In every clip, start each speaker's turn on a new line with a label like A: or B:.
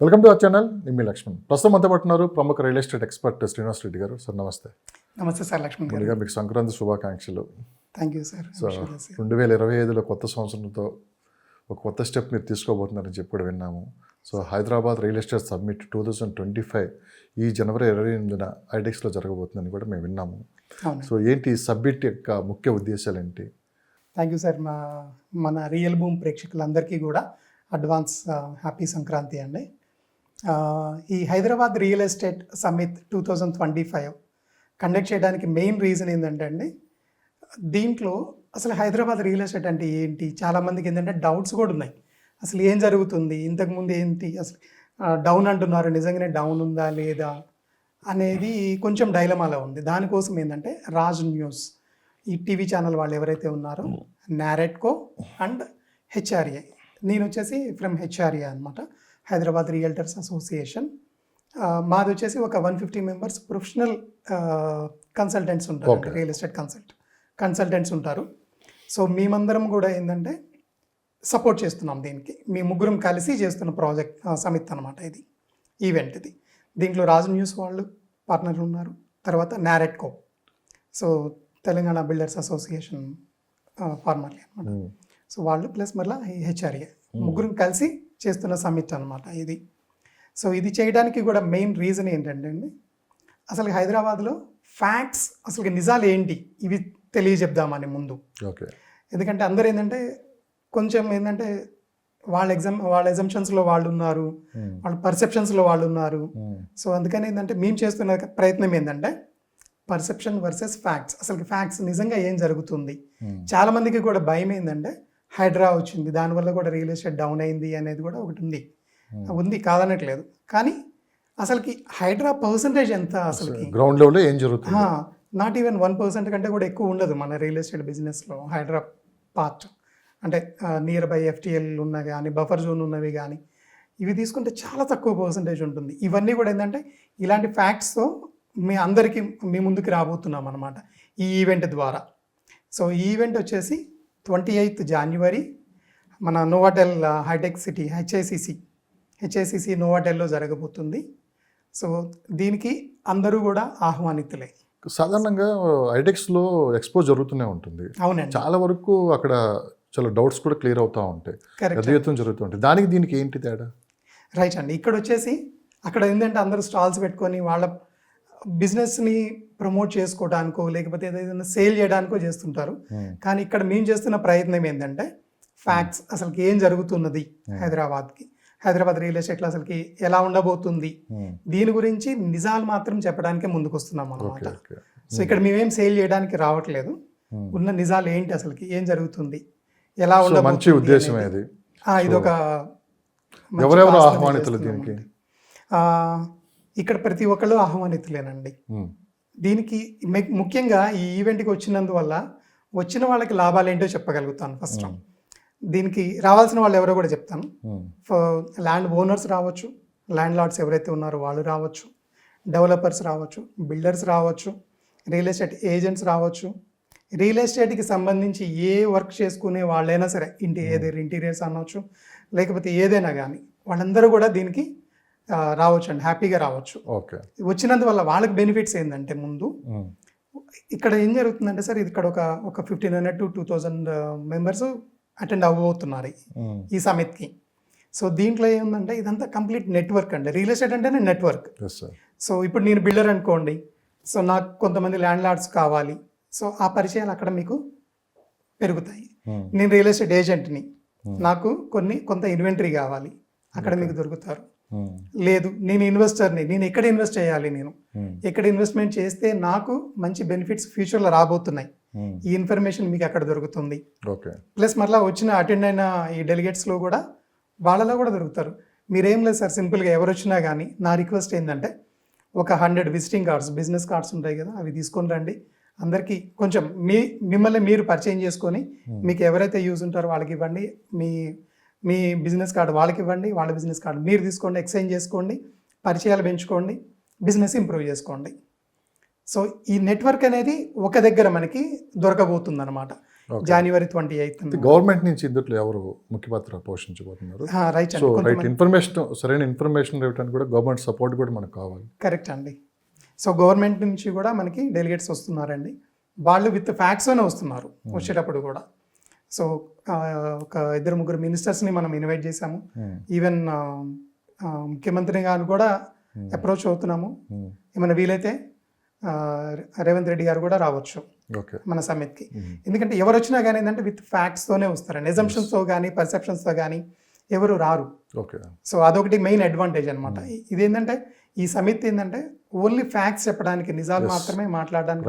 A: Welcome to our channel. Nimmi Lakshman. ప్రస్తుతం అంతా పట్టున్నారు ప్రముఖ real estate expert Srinivas Reddy గారు. సార్ నమస్తే.
B: నమస్తే సార్ లక్ష్మణ్ గారు.
A: ముందుగా మీకు సంక్రాంతి శుభాకాంక్షలు.
B: Thank you sir.
A: సో 2025లో కొత్త సంవత్సరంతో ఒక కొత్త స్టెప్ మీరు తీసుకోబోతున్నారని చెప్పి కూడా విన్నాము. So Hyderabad real estate summit 2025 ఈ జనవరి 28న ఐడెక్స్లో జరగబోతుందని కూడా మేము విన్నాము. సో ఏంటి ఈ సబ్మిట్ యొక్క ముఖ్య ఉద్దేశాలు ఏంటి?
B: Thank you sir. మన రియల్ భూమి ప్రేక్షకులందరికీ కూడా అడ్వాన్స్ హ్యాపీ సంక్రాంతి అండి. ఈ Hyderabad real estate summit 2025 conduct చేయడానికి మెయిన్ రీజన్ ఏంటంటే అండి, దీంట్లో అసలు హైదరాబాద్ రియల్ ఎస్టేట్ అంటే ఏంటి, చాలామందికి ఏంటంటే డౌట్స్ కూడా ఉన్నాయి. అసలు ఏం జరుగుతుంది, ఇంతకుముందు ఏంటి, అసలు డౌన్ అంటున్నారు, నిజంగానే డౌన్ ఉందా లేదా అనేది కొంచెం డైలమాలో ఉంది. దానికోసం ఏంటంటే రాజ్ న్యూస్ ఈ టీవీ ఛానల్ వాళ్ళు ఎవరైతే ఉన్నారో నారెట్కో అండ్ హెచ్ఆర్ఏ, నేను వచ్చేసి ఫ్రమ్ హెచ్ఆర్ఏ అనమాట, హైదరాబాద్ రియల్టర్స్ అసోసియేషన్. మాది వచ్చేసి ఒక 150 మెంబర్స్ ప్రొఫెషనల్ కన్సల్టెంట్స్ ఉంటారు, రియల్ ఎస్టేట్ కన్సల్టెంట్స్ ఉంటారు. సో మేమందరం కూడా ఏంటంటే సపోర్ట్ చేస్తున్నాం దీనికి. మీ ముగ్గురం కలిసి చేస్తున్న ప్రాజెక్ట్ సమిత్ అనమాట ఇది, ఈవెంట్ ఇది. దీంట్లో రాజు న్యూస్ వాళ్ళు పార్ట్నర్లు ఉన్నారు, తర్వాత NAREDCO, so Telangana builders association formerly అనమాట. సో వాళ్ళు ప్లస్ మళ్ళీ హెచ్ఆర్ఏ ముగ్గురం కలిసి చేస్తున్న సమిట్ అనమాట ఇది. సో ఇది చేయడానికి కూడా మెయిన్ రీజన్ ఏంటంటే అండి, అసలు హైదరాబాద్లో ఫ్యాక్ట్స్, అసలు నిజాలు ఏంటి ఇవి తెలియజెప్దామని ముందు.
A: ఓకే.
B: ఎందుకంటే అందరూ ఏంటంటే కొంచెం ఏంటంటే వాళ్ళ ఎజంప్షన్స్లో వాళ్ళు ఉన్నారు, వాళ్ళ పర్సెప్షన్స్లో వాళ్ళు ఉన్నారు. సో అందుకని ఏంటంటే మేము చేస్తున్న ప్రయత్నం ఏంటంటే పర్సెప్షన్ వర్సెస్ ఫ్యాక్ట్స్. అసలు ఫ్యాక్ట్స్ నిజంగా ఏం జరుగుతుంది. చాలా మందికి కూడా భయం ఏంటంటే హైడ్రా వచ్చింది, దానివల్ల కూడా రియల్ ఎస్టేట్ డౌన్ అయింది అనేది కూడా ఒకటి ఉంది కాదనట్లేదు. కానీ అసలుకి హైడ్రా పర్సంటేజ్ ఎంత, అసలుకి
A: గ్రౌండ్ లెవెల్లో ఏం జరుగుతుంది,
B: నాట్ ఈవెన్ 1% కంటే కూడా ఎక్కువ ఉండదు మన రియల్ ఎస్టేట్ బిజినెస్లో హైడ్రా పార్ట్. అంటే నియర్ బై ఎఫ్టీఎల్ ఉన్నవి కానీ, బఫర్ జోన్ ఉన్నవి కానీ, ఇవి తీసుకుంటే చాలా తక్కువ పర్సంటేజ్ ఉంటుంది. ఇవన్నీ కూడా ఏంటంటే ఇలాంటి ఫ్యాక్ట్స్తో మీ ముందుకు రాబోతున్నాం అనమాట ఈ ఈవెంట్ ద్వారా. సో ఈ ఈవెంట్ వచ్చేసి 28th January మన నోవాటెల్ హైటెక్ సిటీ హెచ్ఐసిసి నోవాటెల్లో జరగబోతుంది. సో దీనికి అందరూ కూడా ఆహ్వానితులే.
A: సాధారణంగా ఐడెక్స్లో ఎక్స్పో జరుగుతూనే ఉంటుంది.
B: అవునండి.
A: చాలా వరకు అక్కడ చాలా డౌట్స్ కూడా క్లియర్ అవుతూ ఉంటాయి, పెద్ద ఎత్తున జరుగుతూ ఉంటాయి. దానికి దీనికి ఏంటి తేడా?
B: రైట్ అండి. ఇక్కడ వచ్చేసి అక్కడ ఏంటంటే అందరూ స్టాల్స్ పెట్టుకొని వాళ్ళ బిజినెస్ని ప్రమోట్ చేసుకోవడానికో లేకపోతే ఏదైనా సేల్ చేయడానికో చేస్తుంటారు. కానీ ఇక్కడ మేము చేస్తున్న ప్రయత్నం ఏంటంటే ఫ్యాక్ట్స్, అసలుకి ఏం జరుగుతున్నది హైదరాబాద్ రియల్ ఎస్టేట్లో అసలుకి ఎలా ఉండబోతుంది, దీని గురించి నిజాలు మాత్రం చెప్పడానికే ముందుకు వస్తున్నాం అన్నమాట. సో ఇక్కడ మేమేం సేల్ చేయడానికి రావట్లేదు, ఉన్న నిజాలు ఏంటి, అసలుకి ఏం జరుగుతుంది, ఎలా ఉండబోతుంది,
A: ఉద్దేశం ఇది.
B: ఇదొక
A: ఎవరెవరు ఆహ్వానితులు దీనికి?
B: ఇక్కడ ప్రతి ఒక్కళ్ళు ఆహ్వానితులేనండి. దీనికి ముఖ్యంగా ఈ ఈవెంట్కి వచ్చినందువల్ల వచ్చిన వాళ్ళకి లాభాలు ఏంటో చెప్పగలుగుతాను. ఫస్ట్ దీనికి రావాల్సిన వాళ్ళు ఎవరో కూడా చెప్తాను. ల్యాండ్ ఓనర్స్ రావచ్చు, ల్యాండ్ లార్డ్స్ ఎవరైతే ఉన్నారో వాళ్ళు రావచ్చు, డెవలపర్స్ రావచ్చు, బిల్డర్స్ రావచ్చు, రియల్ ఎస్టేట్ ఏజెంట్స్ రావచ్చు, రియల్ ఎస్టేట్కి సంబంధించి ఏ వర్క్ చేసుకునే వాళ్ళైనా సరే, ఇంటీరియర్స్ అనవచ్చు లేకపోతే ఏదైనా కానీ, వాళ్ళందరూ కూడా దీనికి రావచ్చు అండి, హ్యాపీగా రావచ్చు.
A: ఓకే.
B: వచ్చినందువల్ల వాళ్ళకి బెనిఫిట్స్ ఏంటంటే, ముందు ఇక్కడ ఏం జరుగుతుందంటే సార్, ఇక్కడ ఒక 1500 to 2000 మెంబర్స్ అటెండ్ అవ్వబోతున్నారు ఈ సమిట్కి. సో దీంట్లో ఏముందంటే ఇదంతా కంప్లీట్ నెట్వర్క్ అండి. రియల్ ఎస్టేట్ అంటేనే నెట్వర్క్. సో ఇప్పుడు నేను బిల్డర్ అనుకోండి, సో నాకు కొంతమంది ల్యాండ్ లార్డ్స్ కావాలి, సో ఆ పరిచయాలు అక్కడ మీకు పెరుగుతాయి. నేను రియల్ ఎస్టేట్ ఏజెంట్ని, నాకు కొంత ఇన్వెంటరీ కావాలి, అక్కడ మీకు దొరుకుతారు. లేదు నేను ఇన్వెస్టర్ని, నేను ఎక్కడ ఇన్వెస్ట్ చేయాలి, నేను ఎక్కడ ఇన్వెస్ట్మెంట్ చేస్తే నాకు మంచి బెనిఫిట్స్ ఫ్యూచర్లో రాబోతున్నాయి, ఈ ఇన్ఫర్మేషన్ మీకు అక్కడ దొరుకుతుంది. ప్లస్ మళ్ళీ అటెండ్ అయిన ఈ డెలిగేట్స్లో కూడా వాళ్ళలో కూడా దొరుకుతారు. మీరేం లేదు సార్, సింపుల్గా ఎవరు వచ్చినా కానీ నా రిక్వెస్ట్ ఏంటంటే ఒక 100 విజిటింగ్ కార్డ్స్, బిజినెస్ కార్డ్స్ ఉంటాయి కదా, అవి తీసుకొని రండి. అందరికీ కొంచెం మిమ్మల్ని మీరు పరిచయం చేసుకొని మీకు ఎవరైతే యూజ్ ఉంటారో వాళ్ళకి ఇవ్వండి, మీ బిజినెస్ కార్డు వాళ్ళకి ఇవ్వండి, వాళ్ళ బిజినెస్ కార్డు మీరు తీసుకోండి, ఎక్స్చేంజ్ చేసుకోండి, పరిచయాలు పెంచుకోండి, బిజినెస్ ఇంప్రూవ్ చేసుకోండి. సో ఈ నెట్వర్క్ అనేది ఒక దగ్గర మనకి దొరకబోతుంది అనమాట. జనవరి 28th.
A: గవర్నమెంట్ నుంచి ఇందులో ఎవరు ముఖ్య పాత్ర పోషించబోతున్నారు?
B: రైట్
A: సో
B: అండి,
A: రైట్ ఇన్ఫర్మేషన్, సరైన ఇన్ఫర్మేషన్ ఇవ్వడానికి కూడా గవర్నమెంట్ సపోర్ట్ కూడా మనకు కావాలి.
B: కరెక్ట్ అండి. సో గవర్నమెంట్ నుంచి కూడా మనకి డెలిగేట్స్ వస్తున్నారండి. వాళ్ళు విత్ ఫ్యాక్ట్స్తోనే వస్తున్నారు వచ్చేటప్పుడు కూడా. సో ఒక 2-3 మినిస్టర్స్ని మనం ఇన్వైట్ చేశాము. ఈవెన్ ముఖ్యమంత్రి గారు కూడా అప్రోచ్ అవుతున్నాము. ఏమైనా వీలైతే రేవంత్ రెడ్డి గారు కూడా రావచ్చు మన సమ్మిట్కి. ఎందుకంటే ఎవరు వచ్చినా కానీ ఏంటంటే విత్ ఫ్యాక్ట్స్తోనే వస్తారండి. ఎజంప్షన్స్తో కానీ పర్సెప్షన్స్తో కానీ ఎవరు రారు. సో అదొకటి మెయిన్ అడ్వాంటేజ్ అనమాట. ఇదేంటంటే ఈ సమితి ఏంటంటే ఓన్లీ ఫ్యాక్ట్స్ చెప్పడానికి, నిజాలు మాత్రమే మాట్లాడడానికి.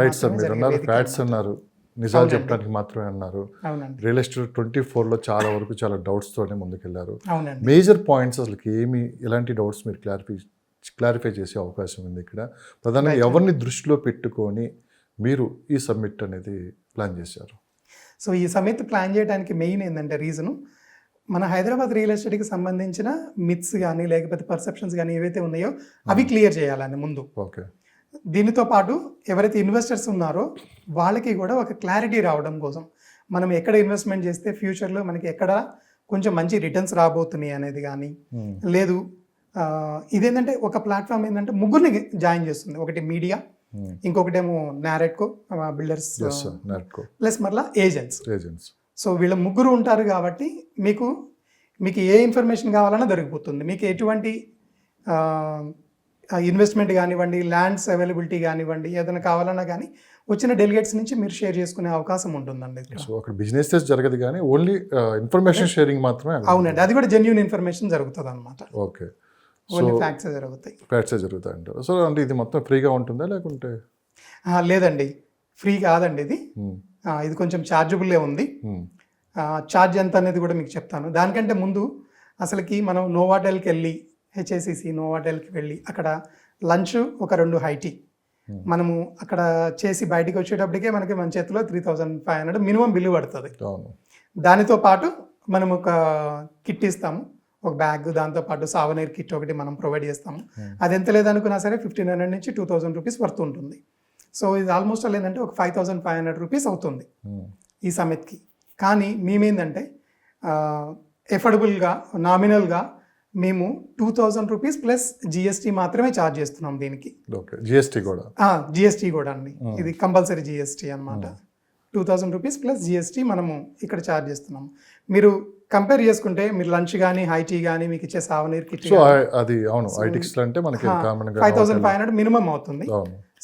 A: ఫ్యాక్ట్స్ అన్నారు, నిజాలు చెప్పడానికి మాత్రమే అన్నారు.
B: అవునండి.
A: రియల్ ఎస్టేట్ 24లో చాలా వరకు చాలా డౌట్స్ తోనే ముందుకెళ్లారు.
B: అవునండి.
A: మేజర్ పాయింట్స్ అసలు ఏమి, ఎలాంటి డౌట్స్ మీరు క్లారిఫై చేసే అవకాశం ఉంది ఇక్కడ? ప్రధానంగా ఎవరిని దృష్టిలో పెట్టుకొని మీరు ఈ సమ్మిట్ అనేది ప్లాన్ చేశారు?
B: సో ఈ సమిట్ ప్లాన్ చేయడానికి మెయిన్ ఏంటంటే రీజను, మన హైదరాబాద్ రియల్ ఎస్టేట్కి సంబంధించిన మిత్స్ కానీ లేకపోతే పర్సెప్షన్స్ కానీ ఏవైతే ఉన్నాయో అవి క్లియర్ చేయాలని ముందు.
A: ఓకే.
B: దీనితో పాటు ఎవరైతే ఇన్వెస్టర్స్ ఉన్నారో వాళ్ళకి కూడా ఒక క్లారిటీ రావడం కోసం, మనం ఎక్కడ ఇన్వెస్ట్మెంట్ చేస్తే ఫ్యూచర్లో మనకి ఎక్కడ కొంచెం మంచి రిటర్న్స్ రాబోతున్నాయి అనేది కానీ, లేదు ఇదేంటంటే ఒక ప్లాట్ఫామ్ ఏంటంటే ముగ్గురిని జాయిన్ చేస్తుంది. ఒకటి మీడియా, ఇంకొకటేమో నారెట్కో బిల్డర్స్, ప్లస్ మరలా ఏజెంట్స్. సో వీళ్ళ ముగ్గురు ఉంటారు కాబట్టి మీకు ఏ ఇన్ఫర్మేషన్ కావాలన్నా దొరికిపోతుంది. మీకు ఎటువంటి ఇన్వెస్ట్మెంట్ కానివ్వండి, ల్యాండ్స్ అవైలబిలిటీ కానివ్వండి, ఏదైనా కావాలన్నా కానీ వచ్చిన డెలిగేట్స్ నుంచి మీరు షేర్ చేసుకునే అవకాశం ఉంటుందండి.
A: సో అక్కడ బిజినెస్ జరగదు కానీ ఓన్లీ ఇన్ఫర్మేషన్ షేరింగ్ మాత్రమే.
B: అవునండి, అది కూడా జెన్యూన్ ఇన్ఫర్మేషన్ జరుగుతుంది అనమాట.
A: ఓకే.
B: ఓన్లీ ఫ్యాక్ట్స్ జరుగుతాయి.
A: ఫ్యాక్ట్స్ జరుగుతాయి అంటారు. సో అంటే ఇది మొత్తం ఫ్రీగా ఉంటుందా లేకుంటే?
B: లేదండి, ఫ్రీ కాదండి ఇది. ఇది కొంచెం ఛార్జబుల్లే ఉంది. ఛార్జ్ ఎంత అనేది కూడా మీకు చెప్తాను. దానికంటే ముందు అసలుకి మనం నోవాటెల్కి వెళ్ళి, హెచ్ఏసిసి నోవాటెల్కి వెళ్ళి అక్కడ లంచ్ ఒక 2 హై టీ మనము అక్కడ చేసి బయటికి వచ్చేటప్పటికే మనకి మన చేతిలో 3,500 మినిమం బిల్లు పడుతుంది. దానితో పాటు మనం ఒక కిట్ ఇస్తాము, ఒక బ్యాగ్, దాంతోపాటు సావనీర్ కిట్ ఒకటి మనం ప్రొవైడ్ చేస్తాము. అది ఎంత లేదనుకున్నా సరే 1,500 నుంచి 2,000 రూపీస్ వర్త్ ఉంటుంది. సో ఇది ఆల్మోస్ట్ అలా ఏంటంటే ఒక 5,500 రూపీస్ అవుతుంది ఈ సమిట్కి. కానీ మేమేంటంటే ఎఫర్డబుల్గా, నామినల్గా మేము 2,000 రూపీస్ ప్లస్ జిఎస్టీ మాత్రమే ఛార్జ్ చేస్తున్నాం దీనికి. జిఎస్టీ కూడా అండి, ఇది కంపల్సరీ జిఎస్టీ అనమాట. 2,000 రూపీస్ ప్లస్ జిఎస్టీ మనము ఇక్కడ ఛార్జ్ చేస్తున్నాము. మీరు కంపేర్ చేసుకుంటే మీరు లంచ్ కానీ, హై టీ కానీ, మీకు ఇచ్చే సావనీర్ కిట్,
A: అది అవును ఐటిక్స్ అంటే మనకి
B: 5,500 మినిమం అవుతుంది.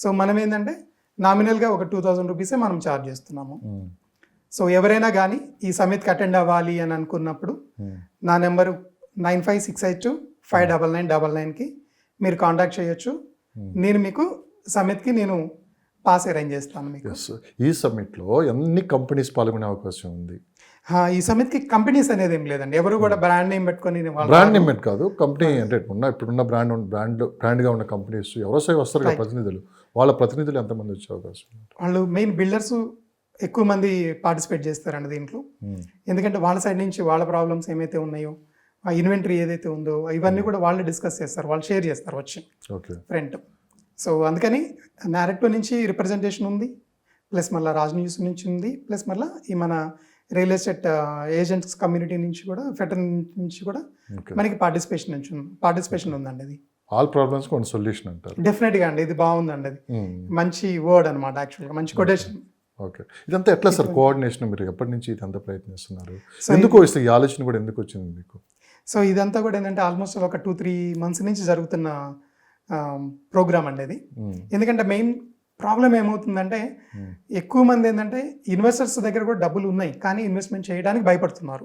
B: సో మనం ఏంటంటే నామినల్గా ఒక 2,000 రూపీసే మనం ఛార్జ్ చేస్తున్నాము. సో ఎవరైనా కానీ ఈ సమిట్కి అటెండ్ అవ్వాలి అని అనుకున్నప్పుడు నా నెంబరు 9568259999కి మీరు కాంటాక్ట్ చేయొచ్చు. నేను మీకు సమిట్కి పాస్ అరేంజ్ చేస్తాను మీకు.
A: ఈ సమిట్లో ఎన్ని కంపెనీస్ పాల్గొనే అవకాశం ఉంది?
B: ఈ సమిట్కి కంపెనీస్ అనేది ఏం లేదండి. ఎవరు కూడా బ్రాండ్ నేమ్ పెట్టుకొని,
A: బ్రాండ్ నేమ్ కాదు, కంపెనీ అంటే ఇప్పుడున్న బ్రాండ్గా ఉన్న కంపెనీస్ ఎవరో వస్తారు కదా ప్రతినిధులు, వాళ్ళ ప్రతినిధులు ఎంతమంది వచ్చే అవకాశం?
B: వాళ్ళు మెయిన్ బిల్డర్స్ ఎక్కువ మంది పార్టిసిపేట్ చేస్తారండి దీంట్లో. ఎందుకంటే వాళ్ళ సైడ్ నుంచి వాళ్ళ ప్రాబ్లమ్స్ ఏమైతే ఉన్నాయో, ఆ ఇన్వెంటరీ ఏదైతే ఉందో ఇవన్నీ కూడా వాళ్ళు డిస్కస్ చేస్తారు, వాళ్ళు షేర్ చేస్తారు వచ్చి ఫ్రంట్. సో అందుకని నారెక్టో నుంచి రిప్రజెంటేషన్ ఉంది, ప్లస్ మళ్ళీ రాజ్ న్యూస్ నుంచి ఉంది, ప్లస్ మళ్ళీ ఈ మన రియల్ ఎస్టేట్ ఏజెంట్స్ కమ్యూనిటీ నుంచి కూడా, ఫెటర్ నుంచి కూడా మనకి పార్టిసిపేషన్ ఉందండి. ఇది
A: ఆల్ ప్రాబ్లమ్స్ కొన్ని సొల్యూషన్ అంటారు.
B: డెఫినెట్గా అండి, ఇది బాగుందండి. అది మంచి వర్డ్ అనమాట, యాక్చువల్గా మంచి కొటేషన్.
A: ఓకే. ఇదంతా ఎట్లా సార్ కోఆర్డినేషన్? మీరు ఎప్పటి నుంచి ఇదంతా ప్రయత్నిస్తున్నారు? ఎందుకు ఈ ఆలోచన కూడా ఎందుకు వచ్చింది మీకు?
B: సో ఇదంతా కూడా ఏంటంటే ఆల్మోస్ట్ ఒక 2-3 months నుంచి జరుగుతున్న ప్రోగ్రామ్ అండి ఇది. ఎందుకంటే మెయిన్ ప్రాబ్లం ఏమవుతుందంటే ఎక్కువ మంది ఏంటంటే ఇన్వెస్టర్స్ దగ్గర కూడా డబ్బులు ఉన్నాయి కానీ ఇన్వెస్ట్మెంట్ చేయడానికి భయపడుతున్నారు.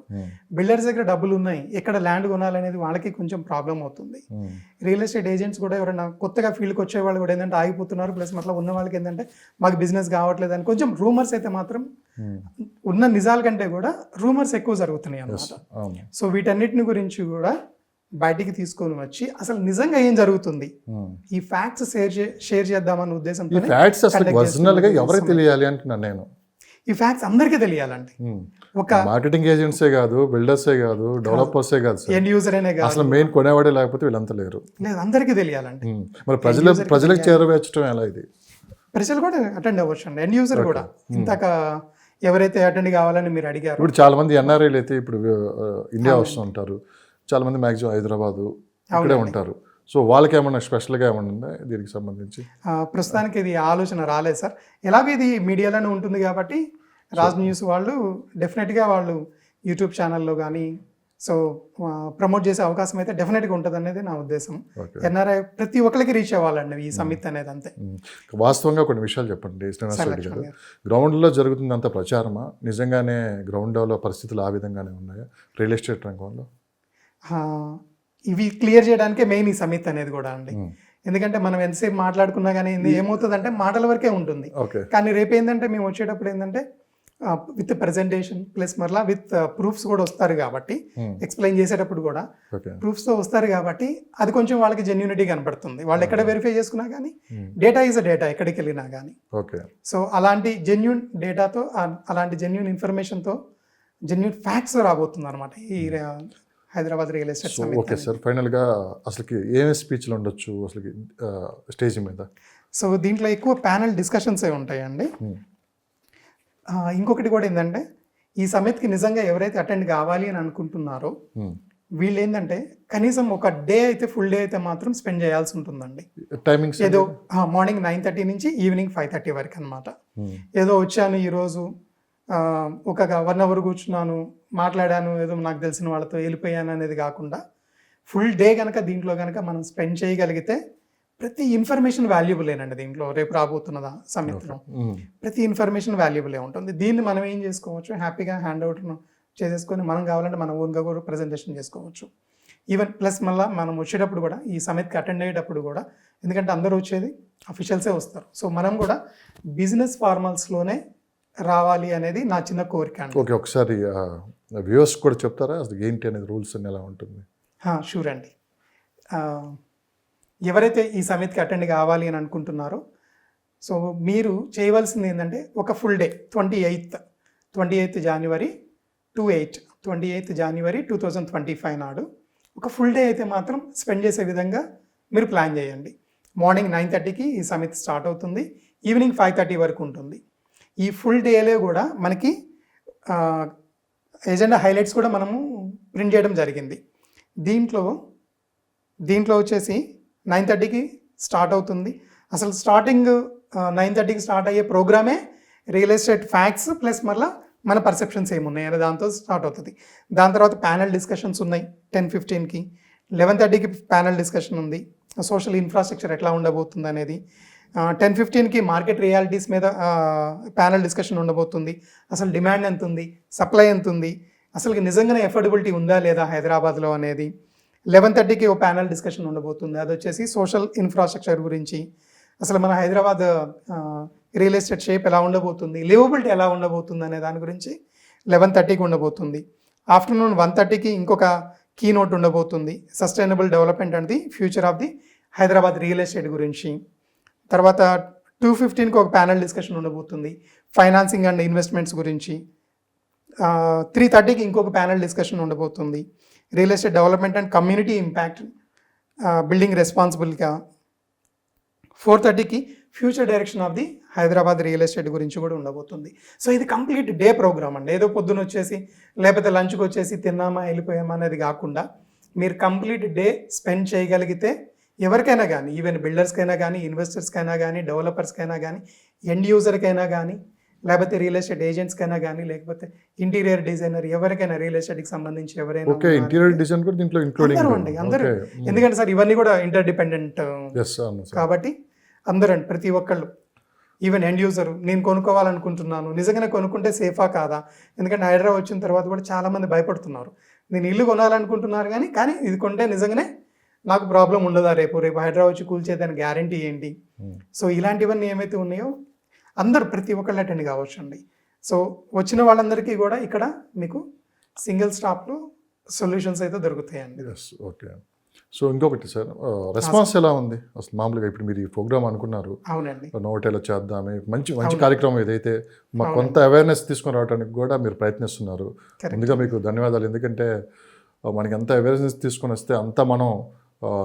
B: బిల్డర్స్ దగ్గర డబ్బులు ఉన్నాయి, ఎక్కడ ల్యాండ్ కొనాలనేది వాళ్ళకి కొంచెం ప్రాబ్లం అవుతుంది. రియల్ ఎస్టేట్ ఏజెంట్స్ కూడా ఎవరైనా కొత్తగా ఫీల్డ్కి వచ్చే వాళ్ళు కూడా ఏంటంటే ఆగిపోతున్నారు. ప్లస్ అట్లా ఉన్న వాళ్ళకి ఏంటంటే మాకు బిజినెస్ కావట్లేదు అని కొంచెం రూమర్స్ అయితే మాత్రం ఉన్న నిజాల కంటే కూడా రూమర్స్ ఎక్కువ జరుగుతున్నాయి అన్నమాట. సో వీటన్నిటిని గురించి కూడా బయటికి తీసుకొని వచ్చి అసలు నిజంగా ఏం జరుగుతుంది, ఈ ఫ్యాక్ట్స్ షేర్ చేద్దామన్న ఉద్దేశంతో
A: ఎవరికి తెలియాలి అంటున్నాను నేను.
B: ఈ ఫ్యాక్ట్స్ అందరికీ తెలియాలండి. ఒక
A: మార్కెటింగ్ ఏజెంట్సే కాదు, బిల్డర్సే కాదు, డెవలపర్సే కాదు,
B: ఎండ్ యూజర్ అనే కాదు,
A: అసలు మెయిన్ కొనేవాడే లేకపోతే వీళ్ళంతా లేరు.
B: లేదు, అందరికీ తెలియాలండి.
A: మరి ప్రజలకు చేరవేర్చడం ఎలా? ఇది
B: ప్రజలు కూడా అటెండ్ అవ్వచ్చు అండి, ఎండ్ యూజర్ కూడా. ఇంతక ఎవరైతే అటెండ్ కావాలని మీరు అడిగారు.
A: ఇప్పుడు చాలా మంది ఎన్ఆర్ఐలు అయితే ఇప్పుడు ఇండియా వస్తూ ఉంటారు, చాలా మంది మ్యాక్సిమం హైదరాబాదు ఇక్కడే ఉంటారు. సో వాళ్ళకి ఏమన్నా స్పెషల్గా ఏమన్నా ఉందా దీనికి సంబంధించి?
B: ప్రస్తుతానికి ఇది ఆలోచన రాలేదు సార్. ఎలాగో ఇది మీడియాలోనే ఉంటుంది కాబట్టి రాజ్ న్యూస్ వాళ్ళు డెఫినెట్గా వాళ్ళు యూట్యూబ్ ఛానల్లో కానీ సో ప్రమోట్ చేసే అవకాశం అయితే డెఫినెట్గా ఉంటుంది అనేది నా ఉద్దేశం. ఎన్ఆర్ఐ ప్రతి ఒక్కరికి రీచ్ అవ్వాలండి ఈ సమిట్ అనేది, అంతే.
A: వాస్తవంగా కొన్ని విషయాలు చెప్పండి శ్రీనివాస్ రెడ్డి గారు. గ్రౌండ్లో జరుగుతున్నంత ప్రచారమా, నిజంగానే గ్రౌండ్లో పరిస్థితులు ఆ విధంగానే ఉన్నాయా రియల్ ఎస్టేట్ రంగంలో?
B: ఇవి క్లియర్ చేయడానికే మెయిన్ ఈ సమిట్ అనేది కూడా అండి. ఎందుకంటే మనం ఎంతసేపు మాట్లాడుకున్నా కానీ ఏమవుతుందంటే మాటల వరకే ఉంటుంది. కానీ రేపు ఏంటంటే మేము వచ్చేటప్పుడు ఏంటంటే విత్ ప్రెజెంటేషన్ ప్లస్ మరలా విత్ ప్రూఫ్స్ కూడా వస్తారు కాబట్టి ఎక్స్ప్లెయిన్ చేసేటప్పుడు కూడా ప్రూఫ్స్తో వస్తారు కాబట్టి అది కొంచెం వాళ్ళకి జెన్యూనిటీ కనపడుతుంది. వాళ్ళు ఎక్కడ వెరిఫై చేసుకున్నా కానీ డేటా ఈజ్ అ డేటా ఎక్కడికి వెళ్ళినా కానీ. సో అలాంటి జెన్యూన్ డేటాతో అలాంటి జెన్యూన్ ఇన్ఫర్మేషన్తో జెన్యూన్ ఫ్యాక్ట్స్ రాబోతుంది అనమాట ఈ Hyderabad real estate summit.
A: Okay sir, ఫైనల్గా అసలుకి ఏమేమి స్పీచ్లు ఉండొచ్చు అసలుకి స్టేజ్ మీద?
B: సో దీంట్లో ఎక్కువ ప్యానల్ డిస్కషన్సే ఉంటాయండి. ఇంకొకటి కూడా ఏంటంటే ఈ సమిట్కి నిజంగా ఎవరైతే అటెండ్ కావాలి అని అనుకుంటున్నారో వీళ్ళు ఏంటంటే కనీసం ఒక డే అయితే ఫుల్ డే అయితే మాత్రం స్పెండ్ చేయాల్సి ఉంటుందండి.
A: టైమింగ్స్
B: ఏదో మార్నింగ్ 9:30 నుంచి ఈవినింగ్ 5:30 వరకు అనమాట. ఏదో వచ్చాను ఈరోజు ఒక 1 అవర్ కూర్చున్నాను, మాట్లాడాను, ఏదో నాకు తెలిసిన వాళ్ళతో వెళ్ళిపోయాను అనేది కాకుండా ఫుల్ డే కనుక దీంట్లో కనుక మనం స్పెండ్ చేయగలిగితే ప్రతి ఇన్ఫర్మేషన్ వాల్యుబులేనండి. దీంట్లో రేపు రాబోతున్నదా సమిట్లో ప్రతి ఇన్ఫర్మేషన్ వాల్యుబులే ఉంటుంది. దీన్ని మనం ఏం చేసుకోవచ్చు, హ్యాపీగా హ్యాండ్ అవుట్ చేసేసుకొని మనం కావాలంటే మన ఓన్గా కూడా ప్రజెంటేషన్ చేసుకోవచ్చు. ఈవెన్ ప్లస్ మళ్ళీ మనం వచ్చేటప్పుడు కూడా ఈ సమిట్కి అటెండ్ అయ్యేటప్పుడు కూడా, ఎందుకంటే అందరూ వచ్చేది అఫీషియల్సే వస్తారు, సో మనం కూడా బిజినెస్ ఫార్మల్స్లోనే రావాలి అనేది నా చిన్న కోరిక అండి.
A: ఓకే, ఒకసారి వ్యూవర్స్ కూడా చెప్తారా అసలు ఏంటి అనేది, రూల్స్ అని ఎలా ఉంటుంది?
B: షూర్ అండి. ఎవరైతే ఈ సమిట్కి అటెండ్ కావాలి అని అనుకుంటున్నారో సో మీరు చేయవలసింది ఏంటంటే ఒక full day 28th January to 28th January 2025 నాడు ఒక ఫుల్ డే అయితే మాత్రం స్పెండ్ చేసే విధంగా మీరు ప్లాన్ చేయండి. మార్నింగ్ 9:30కి ఈ సమిట్ స్టార్ట్ అవుతుంది, ఈవినింగ్ 5:30 వరకు ఉంటుంది. ఈ ఫుల్ డేలో కూడా మనకి ఎజెండా హైలైట్స్ కూడా మనము ప్రింట్ చేయడం జరిగింది. దీంట్లో వచ్చేసి 9:30కి స్టార్ట్ అవుతుంది. అసలు స్టార్టింగ్ 9:30కి స్టార్ట్ అయ్యే ప్రోగ్రామే రియల్ ఎస్టేట్ ఫ్యాక్ట్స్ ప్లస్ మళ్ళీ మన పర్సెప్షన్స్ ఏమున్నాయి అనే దాంతో స్టార్ట్ అవుతుంది. దాని తర్వాత ప్యానల్ డిస్కషన్స్ ఉన్నాయి 10:15కి. 11:30కి ప్యానల్ డిస్కషన్ ఉంది, సోషల్ ఇన్ఫ్రాస్ట్రక్చర్ ఎట్లా ఉండబోతుంది అనేది. 10:15కి మార్కెట్ రియాలిటీస్ మీద ప్యానల్ డిస్కషన్ ఉండబోతుంది. అసలు డిమాండ్ ఎంత ఉంది, సప్లై ఎంత ఉంది, అసలు నిజంగానే ఎఫోర్డబిలిటీ ఉందా లేదా హైదరాబాద్లో అనేది. 11:30కి ఒక ప్యానల్ డిస్కషన్ ఉండబోతుంది, అది వచ్చేసి సోషల్ ఇన్ఫ్రాస్ట్రక్చర్ గురించి, అసలు మన హైదరాబాద్ రియల్ ఎస్టేట్ షేప్ ఎలా ఉండబోతుంది, లివబిలిటీ ఎలా ఉండబోతుంది అనే దాని గురించి 11:30కి ఉండబోతుంది. ఆఫ్టర్నూన్ 1:30కి ఇంకొక కీ నోట్ ఉండబోతుంది, sustainable development and the future of the Hyderabad real estate గురించి. తర్వాత 2:15కి ఒక ప్యానల్ డిస్కషన్ ఉండబోతుంది, ఫైనాన్సింగ్ అండ్ ఇన్వెస్ట్మెంట్స్ గురించి. 3:30కి ఇంకొక ప్యానల్ డిస్కషన్ ఉండబోతుంది, real estate development and community impact building రెస్పాన్సిబుల్గా. 4:30కి future direction of the Hyderabad real estate గురించి కూడా ఉండబోతుంది. సో ఇది కంప్లీట్ డే ప్రోగ్రామ్ అండి. ఏదో పొద్దున వచ్చేసి లేకపోతే లంచ్కి వచ్చేసి తిన్నామా వెళ్ళిపోయామా అనేది కాకుండా మీరు కంప్లీట్ డే స్పెండ్ చేయగలిగితే ఎవరికైనా కానీ, ఈవెన్ బిల్డర్స్కైనా కానీ, ఇన్వెస్టర్స్కైనా కానీ, డెవలపర్స్కైనా కానీ, ఎండ్ యూజర్కైనా కానీ, లేకపోతే రియల్ ఎస్టేట్ ఏజెంట్స్కైనా కానీ, లేకపోతే ఇంటీరియర్ డిజైనర్, ఎవరికైనా రియల్ ఎస్టేట్కి సంబంధించి ఎవరైనా
A: ఇంటీరియర్ డిజైన్ కూడా దీంట్లో
B: అండి అందరూ. ఎందుకంటే సార్ ఇవన్నీ కూడా ఇంటర్ డిపెండెంట్ కాబట్టి అందరూ అండి, ప్రతి ఒక్కళ్ళు, ఈవెన్ ఎండ్ యూజర్, నేను కొనుక్కోవాలనుకుంటున్నాను, నిజంగానే కొనుక్కుంటే సేఫా కాదా, ఎందుకంటే హైదరాబాద్ వచ్చిన తర్వాత కూడా చాలామంది భయపడుతున్నారు, నేను ఇల్లు కొనాలనుకుంటున్నారు కానీ ఇది కొంటే నిజంగానే నాకు ప్రాబ్లం ఉండదా, రేపు హైదరాబాద్ వచ్చి కూల్చేదాని గ్యారంటీ ఏంటి. సో ఇలాంటివన్నీ ఏమైతే ఉన్నాయో అందరూ ప్రతి ఒక్కళ్ళు అటెండ్ కావచ్చు అండి. సో వచ్చిన వాళ్ళందరికీ కూడా ఇక్కడ మీకు సింగిల్ స్టాప్లో సొల్యూషన్స్ అయితే దొరుకుతాయండి.
A: ఓకే. సో ఇంకొకటి సార్, రెస్పాన్స్ ఎలా ఉంది అసలు? మామూలుగా ఇప్పుడు మీరు ఈ ప్రోగ్రామ్ అనుకున్నారు,
B: అవునండి,
A: నోటేలో చేద్దామే, మంచి కార్యక్రమం ఇదైతే మాకు కొంత అవేర్నెస్ తీసుకొని రావడానికి కూడా మీరు ప్రయత్నిస్తున్నారు. ముందుగా మీకు ధన్యవాదాలు. ఎందుకంటే మనకి ఎంత అవేర్నెస్ తీసుకొని వస్తే అంత మనం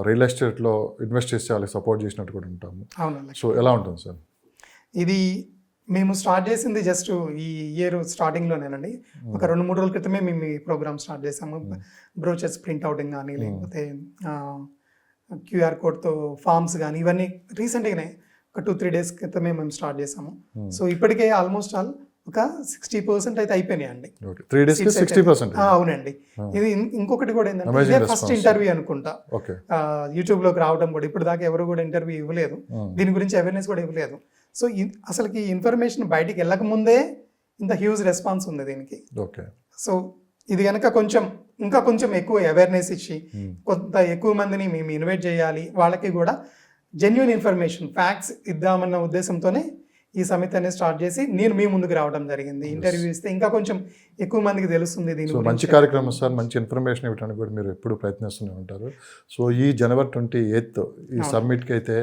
A: రియల్ ఎస్టేట్లో ఇన్వెస్ట్ చేసి వాళ్ళకి సపోర్ట్ చేసినట్టు కూడా ఉంటాము. సో ఎలా ఉంటుంది సార్
B: ఇది? మేము స్టార్ట్ చేసింది జస్ట్ ఈ ఇయర్ స్టార్టింగ్లోనేనండి. ఒక 2-3 రోజుల క్రితమే మేము ఈ ప్రోగ్రామ్ స్టార్ట్ చేసాము. బ్రోచర్స్ ప్రింట్ అవుటింగ్ కానీ, లేకపోతే QR కోడ్తో ఫామ్స్ కానీ, ఇవన్నీ రీసెంట్గానే ఒక 2-3 డేస్ క్రితమే మేము స్టార్ట్ చేసాము. సో ఇప్పటికే ఆల్మోస్ట్ ఆల్ ఒక 60% అయితే అయిపోయినాయండి.
A: 3 days కి 60%.
B: అవునండి. ఇది ఇంకొకటి కూడా ఏంటంటే
A: Amazing
B: ఇదే ఫస్ట్
A: response.
B: ఇంటర్వ్యూ అనుకుంటా
A: ఓకే.
B: యూట్యూబ్లోకి రావడం కూడా. ఇప్పుడు దాకా ఎవరు కూడా ఇంటర్వ్యూ ఇవ్వలేదు, దీని గురించి అవేర్నెస్ కూడా ఇవ్వలేదు. సో అసలుకి ఇన్ఫర్మేషన్ బయటికి వెళ్ళక ముందే ఇంత హ్యూజ్ రెస్పాన్స్ ఉంది దీనికి.
A: ఓకే.
B: సో ఇది కనుక ఇంకా కొంచెం ఎక్కువ అవేర్నెస్ ఇచ్చి కొంత ఎక్కువ మందిని మేము ఇన్వైట్ చేయాలి, వాళ్ళకి కూడా జెన్యున్ ఇన్ఫర్మేషన్ ఫ్యాక్ట్స్ ఇద్దామన్న ఉద్దేశంతోనే ఈ సమితి అనేది స్టార్ట్ చేసి నేను మీ ముందుకు రావడం జరిగింది. ఇంటర్వ్యూ ఇస్తే ఇంకా కొంచెం ఎక్కువ మందికి తెలుస్తుంది దీని
A: సో
B: గురించి.
A: మంచి కార్యక్రమం సార్, మంచి ఇన్ఫర్మేషన్ ఇవ్వడానికి కూడా మీరు ఎప్పుడు ప్రయత్నిస్తూనే ఉంటారు. సో ఈ January 28 ఈ సమ్మిట్కి అయితే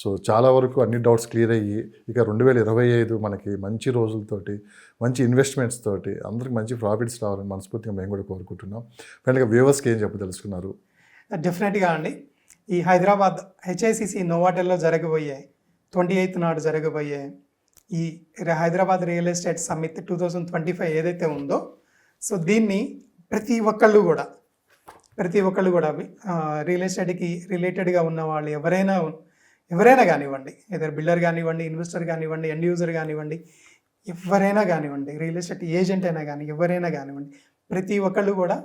A: సో చాలా వరకు అన్ని డౌట్స్ క్లియర్ అయ్యి ఇక 2025 మనకి మంచి రోజులతోటి, మంచి ఇన్వెస్ట్మెంట్స్ తోటి అందరికి మంచి ప్రాఫిట్స్ రావాలని మనస్ఫూర్తిగా మేము కూడా కోరుకుంటున్నాం. ఫ్రెండ్గా వ్యూవర్స్కి ఏం చెప్పదలుచుకున్నారు?
B: డెఫినెట్గా అండి, ఈ హైదరాబాద్ HICC నోవాటెల్లో జరగబోయే 28th నాడు జరగబోయే ఈ హైదరాబాద్ రియల్ ఎస్టేట్ సమ్మిట్ 2025 ఏదైతే ఉందో, సో దీన్ని ప్రతి ఒక్కళ్ళు కూడా రియల్ ఎస్టేట్కి రిలేటెడ్గా ఉన్న వాళ్ళు ఎవరైనా కానివ్వండి, ఏదైనా బిల్డర్ కానివ్వండి, ఇన్వెస్టర్ కానివ్వండి, ఎండ్ యూజర్ కానివ్వండి, ఎవరైనా కానివ్వండి, రియల్ ఎస్టేట్ ఏజెంట్ అయినా కానీ ఎవరైనా కానివ్వండి, ప్రతి ఒక్కళ్ళు కూడా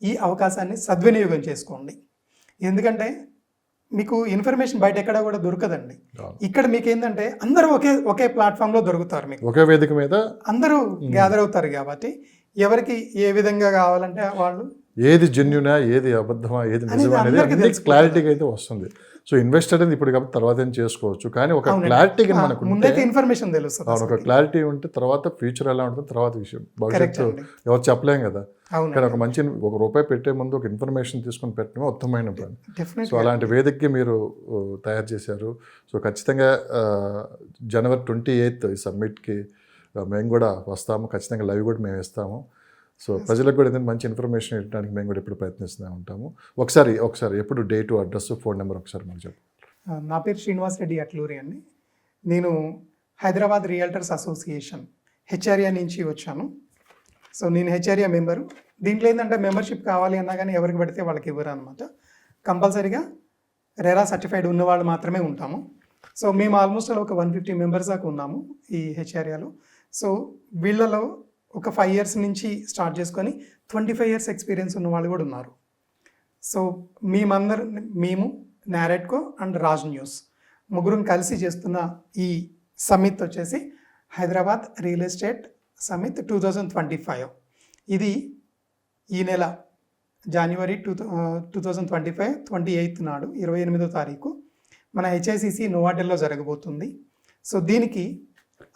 B: ఈ అవకాశాన్ని సద్వినియోగం చేసుకోండి. ఎందుకంటే మీకు ఇన్ఫర్మేషన్ బయట ఎక్కడ కూడా దొరకదండి. ఇక్కడ మీకు ఏంటంటే అందరూ ఒకే ప్లాట్ఫామ్లో దొరుకుతారు, మీకు
A: ఒకే వేదిక మీద
B: అందరూ గ్యాదర్ అవుతారు. కాబట్టి ఎవరికి ఏ విధంగా కావాలంటే వాళ్ళు
A: ఏది జెన్యునా, ఏది అబద్ధమా, ఏది నిజమా అనేది క్లారిటీగా అయితే వస్తుంది. సో ఇన్వెస్ట్ అనేది ఇప్పుడు కాబట్టి తర్వాత ఏం చేసుకోవచ్చు, కానీ ఒక క్లారిటీగా మనకు
B: ముందైతే ఇన్ఫర్మేషన్ తెలుస్తుంది.
A: ఒక క్లారిటీ ఉంటే తర్వాత ఫ్యూచర్ ఎలా ఉంటుంది తర్వాత విషయం, భవిష్యత్తు ఎవరు చెప్పలేం కదా. కానీ ఒక మంచి ₹1 పెట్టే ముందు ఒక ఇన్ఫర్మేషన్ తీసుకొని పెట్టడమే ఉత్తమమైన పని. సో అలాంటి వేదికకి మీరు తయారు చేశారు. సో ఖచ్చితంగా January 28 ఈ సమ్మిట్కి మేము కూడా వస్తాము, ఖచ్చితంగా లైవ్ కూడా మేము ఇస్తాము. సో ప్రజలకు కూడా ఏదైనా మంచి ఇన్ఫర్మేషన్ ఇవ్వడానికి మేము కూడా ఎప్పుడు ప్రయత్నిస్తూనే ఉంటాము. ఒకసారి ఎప్పుడు డేటు, అడ్రస్, ఫోన్ నెంబర్ ఒకసారి మాకు చెప్పండి.
B: నా పేరు శ్రీనివాస్ రెడ్డి అట్లూరి అండి. నేను హైదరాబాద్ రియల్టర్స్ అసోసియేషన్ హెచ్ఆర్ఏ నుంచి వచ్చాను. సో నేను హెచ్ఆర్ఏ మెంబరు. దీంట్లో ఏంటంటే మెంబర్షిప్ కావాలి అన్నా కానీ ఎవరికి పడితే వాళ్ళకి ఇవ్వరు అనమాట. కంపల్సరీగా రెరా సర్టిఫైడ్ ఉన్న వాళ్ళు మాత్రమే ఉంటాము. సో మేము ఆల్మోస్ట్ ఒక 150 మెంబర్స్ దాకా ఉన్నాము ఈ హెచ్ఆర్ఏలో. సో వీళ్ళలో ఒక 5 years నుంచి స్టార్ట్ చేసుకొని 25 years ఎక్స్పీరియన్స్ ఉన్న వాళ్ళు కూడా ఉన్నారు. సో మేము నారెట్కో అండ్ రాజ్ న్యూస్ ముగ్గురం కలిసి చేస్తున్న ఈ సమిట్ వచ్చేసి హైదరాబాద్ రియల్ ఎస్టేట్ సమిట్ 2025. ఇది ఈ నెల January 2025 28th నాడు 28వ తారీఖు మన HICC నోవాటెల్లో జరగబోతుంది. సో దీనికి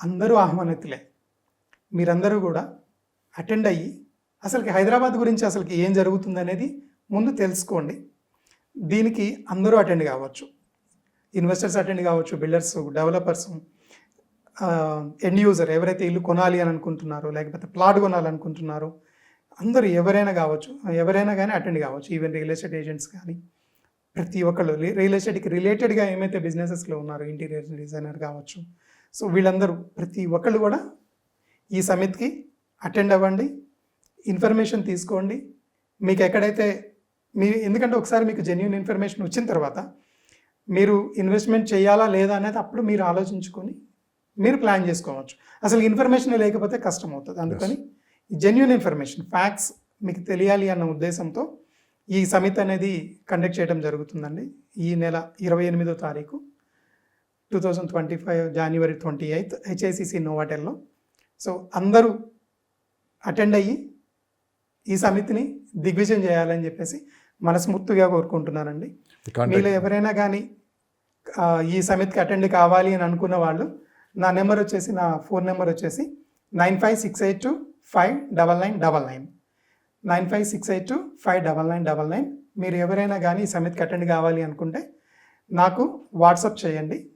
B: అందరూ ఆహ్వానితులే. మీరందరూ కూడా అటెండ్ అయ్యి అసలుకి హైదరాబాద్ గురించి అసలుకి ఏం జరుగుతుంది అనేది ముందు తెలుసుకోండి. దీనికి అందరూ అటెండ్ కావచ్చు, ఇన్వెస్టర్స్ అటెండ్ కావచ్చు, బిల్డర్స్, డెవలపర్స్, ఎండ్ యూజర్ ఎవరైతే ఇల్లు కొనాలి అని అనుకుంటున్నారో లేకపోతే ప్లాట్ కొనాలనుకుంటున్నారో అందరూ ఎవరైనా కానీ అటెండ్ కావచ్చు. ఈవెన్ రియల్ ఎస్టేట్ ఏజెంట్స్ కానీ ప్రతి ఒక్కళ్ళు రియల్ ఎస్టేట్కి రిలేటెడ్గా ఏమైతే బిజినెసెస్లో ఉన్నారో, ఇంటీరియర్ డిజైనర్ కావచ్చు, సో వీళ్ళందరూ ప్రతి ఒక్కళ్ళు కూడా ఈ సమిట్కి అటెండ్ అవ్వండి, ఇన్ఫర్మేషన్ తీసుకోండి. మీకు ఎక్కడైతే ఎందుకంటే ఒకసారి మీకు జెన్యూన్ ఇన్ఫర్మేషన్ వచ్చిన తర్వాత మీరు ఇన్వెస్ట్మెంట్ చేయాలా లేదా అనేది అప్పుడు మీరు ఆలోచించుకొని మీరు ప్లాన్ చేసుకోవచ్చు. అసలు ఇన్ఫర్మేషన్ లేకపోతే కష్టం అవుతుంది. అందుకని జెన్యూన్ ఇన్ఫర్మేషన్ ఫ్యాక్ట్స్ మీకు తెలియాలి అన్న ఉద్దేశంతో ఈ సమిట్ అనేది కండక్ట్ చేయడం జరుగుతుందండి. ఈ నెల 28వ తారీఖు 2025 January 28 HICC నోవాటెల్లో. సో అందరూ అటెండ్ అయ్యి ఈ సమితిని దిగ్విజయం చేయాలని చెప్పేసి మనస్ఫూర్తిగా కోరుకుంటున్నానండి. మీలో ఎవరైనా కానీ ఈ సమితికి అటెండ్ కావాలి అని అనుకున్న వాళ్ళు నా ఫోన్ నెంబర్ వచ్చేసి 9568259999 9568259999. మీరు ఎవరైనా కానీ ఈ సమితికి అటెండ్ కావాలి అనుకుంటే నాకు వాట్సాప్ చేయండి.